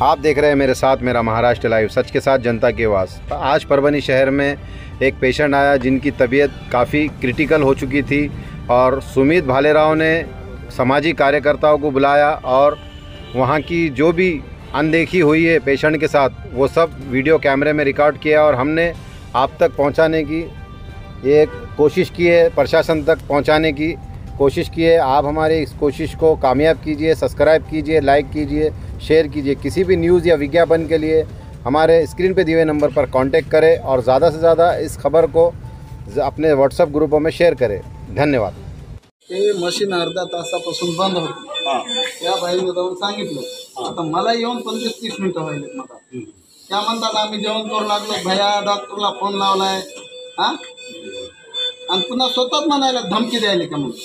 आप देख रहे हैं मेरे साथ मेरा महाराष्ट्र लाइव, सच के साथ जनता की आवाज़। आज परभनी शहर में एक पेशेंट आया जिनकी तबीयत काफ़ी क्रिटिकल हो चुकी थी और सुमित भालेराव ने सामाजिक कार्यकर्ताओं को बुलाया और वहाँ की जो भी अनदेखी हुई है पेशेंट के साथ वो सब वीडियो कैमरे में रिकॉर्ड किया और हमने आप तक पहुँचाने की एक कोशिश की है, प्रशासन तक पहुँचाने की कोशिश की है। आप हमारी इस कोशिश को कामयाब कीजिए, सब्सक्राइब कीजिए, लाइक कीजिए, शेयर कीजिए। किसी भी न्यूज़ या विज्ञापन के लिए हमारे स्क्रीन पे दिए हुए नंबर पर कांटेक्ट करें और ज़्यादा से ज़्यादा इस खबर को अपने व्हाट्सएप ग्रुपों में शेअर करें। धन्यवाद। ते मशीन अर्धा तासापासून बंद होती, त्या बाईने जाऊन सांगितलं। आता मला येऊन 25-30 मिनिटं व्हायलेत मला। त्या म्हणतात आम्ही जेवण करू लागलो, भैया डॉक्टरला फोन लावलाय हां, आणि पुन्हा स्वतःच म्हणायला धमकी द्यायला का म्हणून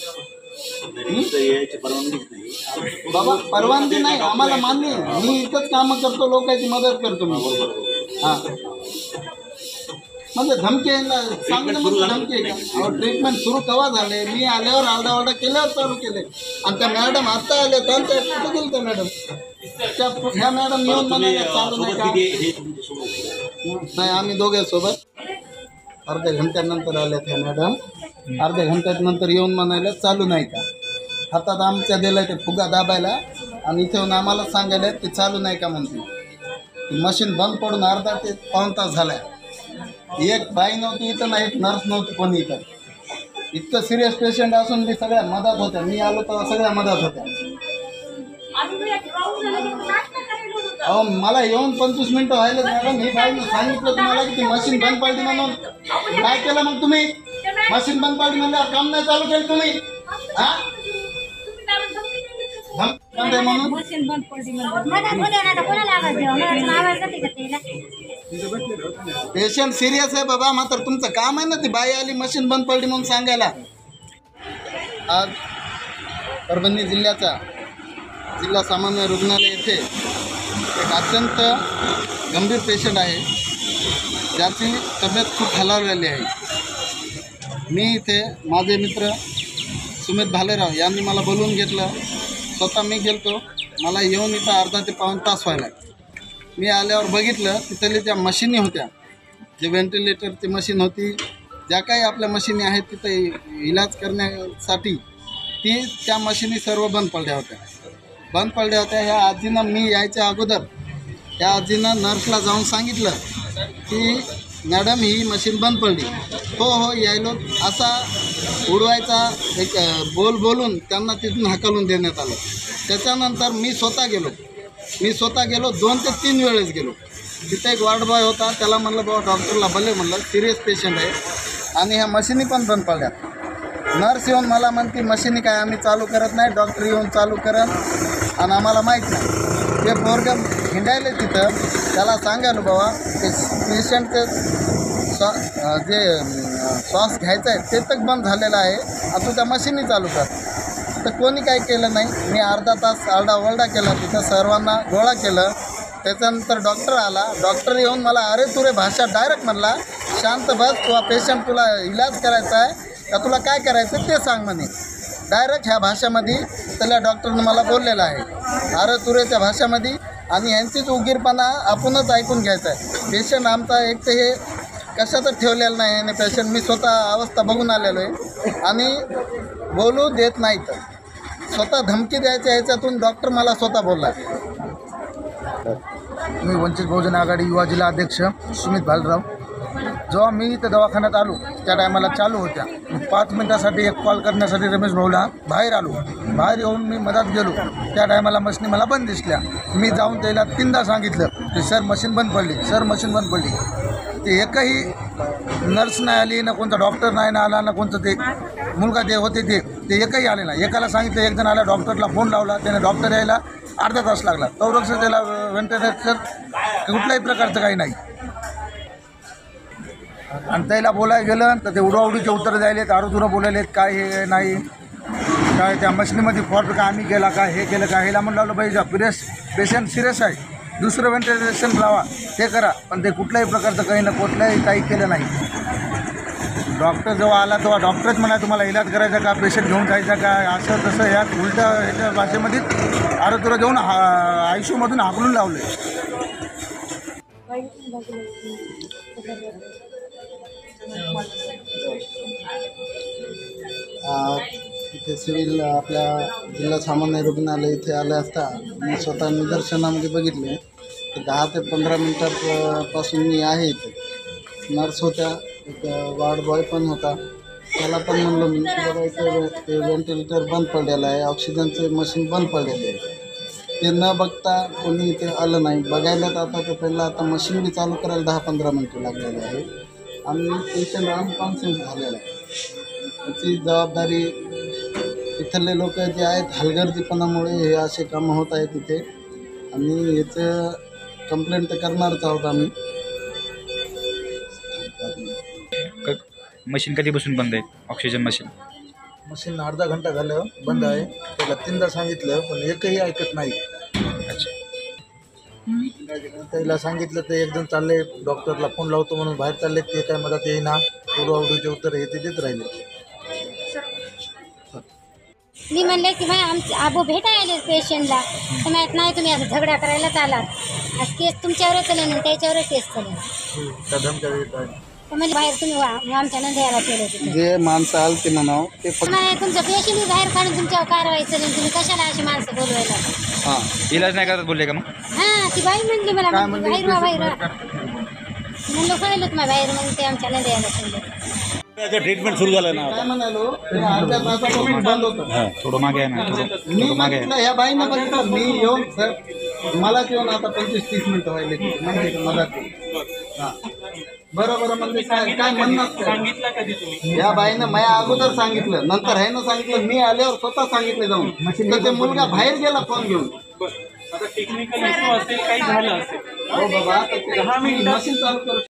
बाबा परवानगी नाही आम्हाला मान्य आहे। मी इथंच कामं करतो, लोकांची मदत करतो मी हां, म्हणजे धमकी आहे चांगलं म्हणजे धमकी आहे का? ट्रीटमेंट सुरू केव्हा झाले? मी आल्यावर आरडाओरडा केल्यावर चालू केले आणि त्या मॅडम आता आल्या तर त्या कुठं गेलं त्या मॅडम? त्या ह्या मॅडम येऊन म्हणाले चालू नाही का? नाही आम्ही दोघे सोबत अर्ध्या घंट्यानंतर आल्या त्या मॅडम, अर्ध्या घंट्यानंतर येऊन म्हणायला चालू नाही का? हातात आमच्या दिलं ते फुगा दाबायला आणि इथे येऊन आम्हाला सांगायला ते चालू नाही का म्हणते। मशीन बंद पडून अर्धा ते पाऊण तास झाला। एक बाई नव्हती इथं, नाही एक नर्स नव्हती कोणी इथं। इतकं सिरियस पेशंट असून मी सगळ्या मदत होत्या, मी आलो तेव्हा सगळ्या मदत होत्या। अहो मला येऊन 25 मिनिटं व्हायला मॅडम। ही बाईने सांगितलं तुम्हाला की ती मशीन बंद पडली म्हणून, काय केलं मग तुम्ही? मशीन बंद पडली म्हणल्यावर काम नाही चालू केलं तुम्ही हां? म्हणून पेशंट सिरियस आहे बाबा, मात्र तुमचं काम आहे ना ती बाई आली मशीन बंद पडली म्हणून सांगायला। आज परभणी जिल्ह्याचा जिल्हा सामान्य रुग्णालय येथे एक अत्यंत गंभीर पेशंट आहे ज्याची तब्येत खूप खालावलेली आहे। मी इथे माझे मित्र सुमित भालेराव यांनी मला बोलवून घेतलं, स्वतः मी गेलतो। मला येऊन इथं अर्धा ते पाऊण तास व्हायला। मी आल्यावर बघितलं तिथले त्या मशीनी होत्या, जे व्हेंटिलेटरची मशीन होती, ज्या काही आपल्या मशीनी आहेत तिथे इलाज करण्यासाठी ती त्या मशीनी सर्व बंद पडल्या होत्या। ह्या आजीनं मी यायच्या अगोदर त्या आजीनं नर्सला जाऊन सांगितलं की मॅडम ही मशीन बंद पडली। हो यायलो असा उडवायचा एक बोलून त्यांना तिथून हाकलून देण्यात आलं। त्याच्यानंतर मी स्वतः गेलो 2 ते 3 वेळेस गेलो। तिथे एक वार्ड बॉय होता, त्याला म्हणलं बाबा डॉक्टरला बोलले, म्हणलं सिरियस पेशंट आहे आणि ह्या मशीनी पण बंद पडल्या। नर्स येऊन मला म्हणते मशीनी काय आम्ही चालू करत नाही, डॉक्टर येऊन चालू करत आणि आम्हाला माहीत नाही। ते पोरगं हिंडायले तिथं, त्याला सांगायलो बाबा ते पेशंटचं जे श्वास घ्यायचा आहे ते तक बंद झालेलं आहे, आता तू त्या मशीनी चालू कर। तर कोणी काही केलं नाही। मी अर्धा तास आरडाओरडा केला, तिथं सर्वांना गोळा केलं। त्याच्यानंतर डॉक्टर आला, डॉक्टर येऊन मला अरे तुरे भाषा डायरेक्ट म्हणला, शांत बस, तुला पेशंट तुला इलाज करायचा आहे का तुला काय करायचं ते सांग म्हणे। डायरेक्ट ह्या भाषेमध्ये त्याला डॉक्टरनं मला बोललेलं आहे, अरे तुरेच्या भाषेमध्ये। आणि यांचीच उगीरपणा आपणच ऐकून घ्यायचा आहे। पेशंट आमचा एक तर हे कशातच ठेवलेलं नाही आणि पेशंट मी स्वतः अवस्था बघून आलेलो आहे आणि बोलू देत नाही, तर स्वतः धमकी द्यायच्या ह्याच्यातून डॉक्टर मला स्वतः बोलला। मी वंचित बहुजन आघाडी युवा जिल्हा अध्यक्ष सुमित भालेराव। जेव्हा मी इथं दवाखान्यात आलो त्या टायमाला चालू होत्या। 5 मिनिटासाठी एक कॉल करण्यासाठी रमेश भाऊला बाहेर आलो, बाहेर येऊन मी मदत गेलो। त्या टायमाला मशीनी मला बंद दिसल्या। मी जाऊन त्याला 3दा सांगितलं की सर मशीन बंद पडली, सर मशीन बंद पडली। ते एकही नर्स नाही आली, ना कोणता डॉक्टर नाही ना आला, ना कोणतं ते मुलगा ते होते ते एकही आले नाही। एकाला सांगितलं, एक जण आला, डॉक्टरला फोन लावला, त्याने डॉक्टर यायला अर्धा तास लागला। तोरक्ष त्याला व्हेंटिलेटर कुठल्याही प्रकारचं काही नाही आणि त्याला बोलायला गेलं तर ते उडवाउडीचे उत्तर द्यायलेत, आरोतुरं बोलायलेत, काय हे नाही काय त्या मशिनीमध्ये फॉल्ट का आम्ही केला का हे केलं का। ह्याला म्हणलं लावलं पाहिजे पेशंट सिरियस आहे, दुसरं व्हेंटिलेशन लावा ते करा, पण ते कुठल्याही प्रकारचं काही ना कुठल्याही काही केलं नाही। डॉक्टर जेव्हा आला तेव्हा डॉक्टरच म्हणा तुम्हाला इलाज करायचा का, पेशंट घेऊन जायचा का, असं तसं यात उलट्या याच्या भाषेमध्ये आरोग्य घेऊन आयसीयूमधून हाकलून लावले. इथे सिव्हिल आपल्या जिल्हा सामान्य रुग्णालय इथे आले असता मी स्वतः निदर्शनामध्ये बघितले की 10 ते 15 मिनटापासून मी आहे इथे. नर्स होत्या, एक वार्ड बॉय पण होता. त्याला पण म्हणलो मी की बाबा इथे ते व्हेंटिलेटर बंद पडलेलं आहे, ऑक्सिजनचे मशीन बंद पडलेले आहे. ते न बघता कोणी इथे आलं नाही. बघायला तर आता ते पहिलं आता मशीन बी चालू करायला 10-15 मिनटं लागलेले आहे आणि पेशंट अनकॉन्शियस झालेला आहे. याची जबाबदारी इथले लोक जे आहेत हलगर्जीपणामुळे हे असे कामं होत आहेत तिथे आणि याचं कंप्लेंट तर करणारच आहोत आम्ही. मशीन कधीपासून बंद आहे? ऑक्सिजन मशीन मशीन अर्धा घंटा झालं बंद आहे. त्याला 3दा सांगितलं पण एकही ऐकत नाही. अच्छा. त्याला सांगितलं तर एकदम चालले डॉक्टरला फोन लावतो म्हणून बाहेर चालले. ते काय मदत येईना. पूर्वावडीचे उत्तर हे ते देत राहिले. मी म्हणले की भाई आबो भेटायला पेशंटला तर माहीत नाही तुम्ही असं झगडा करायला चालात. आज केस तुमच्यावरच चलेन त्याच्यावरच केस चलेन. त्या धमक्या देत आहे. तर म्हणजे बाहेर तुम्ही आमच्या नंद्याला केलं होतं. जे माणसं आलं ते म्हणावं ते नाही तुमचं पेशंट बाहेर काढून तुमच्यावर कारवाई चलेन. तुम्ही कशाला अशी माणसं बोलवायला? हां इलाज नाही करत बोलले का मग? हां ती बाई म्हणली मला बाहेर व्हा बाहेर व्हा म्हणलं कळलं तुम्हाला बाहेर मग ते आमच्या नंद्याला सोडलं. ट्रीटमेंट सुरू झालं ना. काय म्हणालो ते अर्ध्या तासापासून बंद होतं. थोडं मागे आहे ना, मी थोडं मागे आहे. म्हटलं ह्या बाईनं बघितलं मी येऊन सर मला येऊन आता 25-30 मिनिटं व्हायले म्हणजे मला हां बरोबर म्हणजे काय म्हणणार सांगितलं कधी तुम्ही? या बाईनं माझ्या अगोदर सांगितलं, नंतर ह्यानं सांगितलं, मी आल्यावर स्वतः सांगितलं जाऊन. तर ते मुलगा बाहेर गेला फोन घेऊन. आता टेक्निकल इश्यू असेल काही झालं असेल हो बाबा मशीन चालू करू